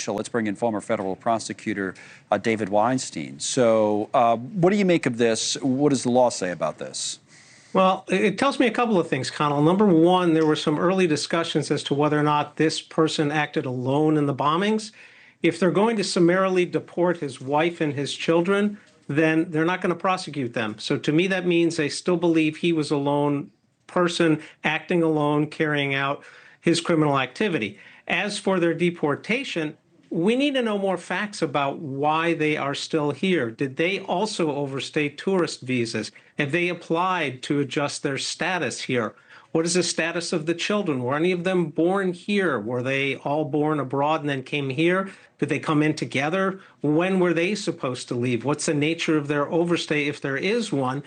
controversial. Let's bring in former federal prosecutor David Weinstein. So what do you make of this? What does the law say about this? Well, it tells me a couple of things, Connell. Number one, there were some early discussions as to whether or not this person acted alone in the bombings. If they're going to summarily deport his wife and his children, then they're not going to prosecute them. So to me, that means they still believe he was a lone person acting alone, carrying out his criminal activity. As for their deportation, we need to know more facts about why they are still here. Did they also overstay tourist visas? Have they applied to adjust their status here? What is the status of the children? Were any of them born here? Were they all born abroad and then came here? Did they come in together? When were they supposed to leave? What's the nature of their overstay, if there is one?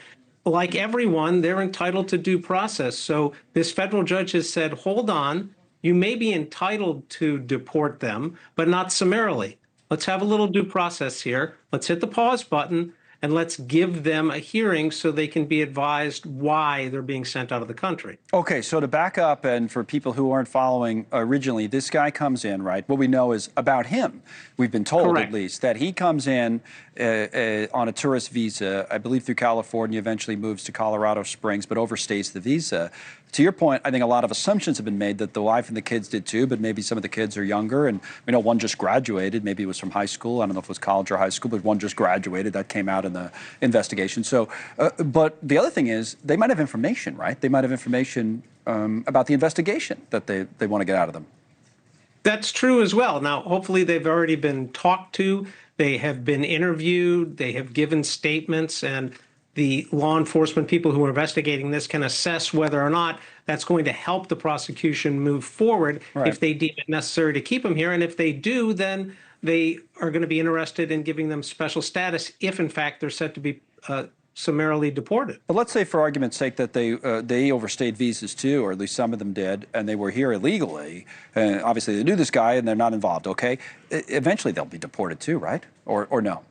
Like everyone, they're entitled to due process. So this federal judge has said, hold on, you may be entitled to deport them, but not summarily. Let's have a little due process here. Let's hit the pause button and let's give them a hearing so they can be advised why they're being sent out of the country. Okay, so to back up, and for people who aren't following originally, this guy comes in, right? What we know is about him, we've been told Correct. at least, that he comes in on a tourist visa, I believe through California, eventually moves to Colorado Springs, but overstays the visa. To your point, I think a lot of assumptions have been made that the wife and the kids did too, but maybe some of the kids are younger, and we know one just graduated, maybe it was from high school, I don't know if it was college or high school, but one just graduated, that came out in the investigation. So, but the other thing is, they might have information, right? They might have information about the investigation that they want to get out of them. That's true as well. Now, hopefully they've already been talked to, they have been interviewed, they have given statements, and the law enforcement people who are investigating this can assess whether or not that's going to help the prosecution move forward if they deem it necessary to keep them here. And if they do, then they are going to be interested in giving them special status if, in fact, they're set to be summarily deported. But let's say, for argument's sake, that they overstayed visas too, or at least some of them did, and they were here illegally. Obviously, they knew this guy and they're not involved, okay? Eventually, they'll be deported too, right? Or no?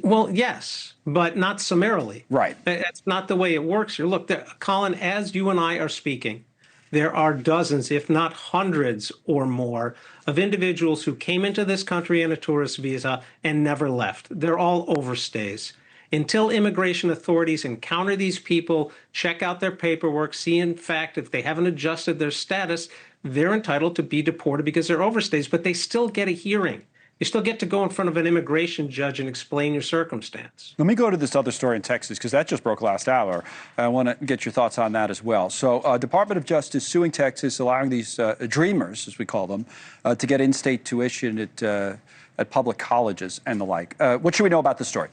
Well, yes, but not summarily. Right. That's not the way it works here. Look, Colin, as you and I are speaking, there are dozens, if not hundreds or more, of individuals who came into this country on a tourist visa and never left. They're all overstays. Until immigration authorities encounter these people, check out their paperwork, see, in fact, if they haven't adjusted their status, they're entitled to be deported because they're overstays, but they still get a hearing. You still get to go in front of an immigration judge and explain your circumstance. Let me go to this other story in Texas, because that just broke last hour. I want to get your thoughts on that as well. So Department of Justice suing Texas, allowing these dreamers, as we call them, to get in-state tuition at public colleges and the like. What should we know about this story?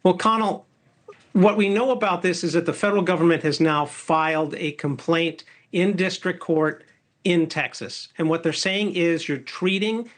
Well, Connell, what we know about this is that the federal government has now filed a complaint in district court in Texas. And what they're saying is you're treating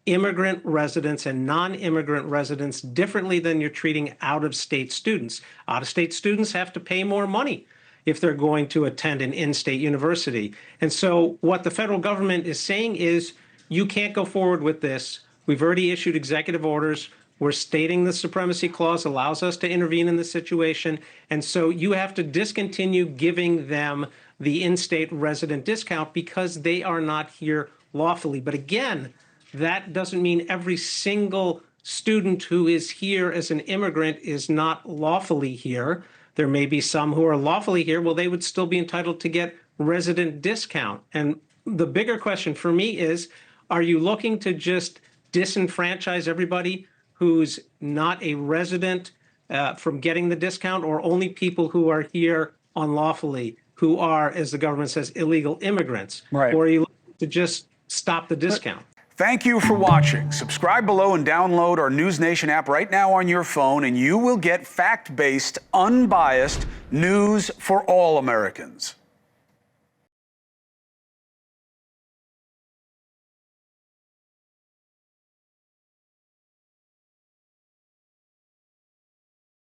immigrant residents and non-immigrant residents differently than you're treating out-of-state students. Out-of-state students have to pay more money if they're going to attend an in-state university. And so what the federal government is saying is you can't go forward with this. We've already issued executive orders. We're stating the Supremacy Clause allows us to intervene in the situation. And so you have to discontinue giving them the in-state resident discount because they are not here lawfully. But again, that doesn't mean every single student who is here as an immigrant is not lawfully here. There may be some who are lawfully here. Well, they would still be entitled to get resident discount. And the bigger question for me is, are you looking to just disenfranchise everybody who's not a resident from getting the discount, or only people who are here unlawfully, who are, as the government says, illegal immigrants? Right. Or are you looking to just stop the discount? Thank you for watching. Subscribe below and download our NewsNation app right now on your phone, and you will get fact-based, unbiased news for all Americans.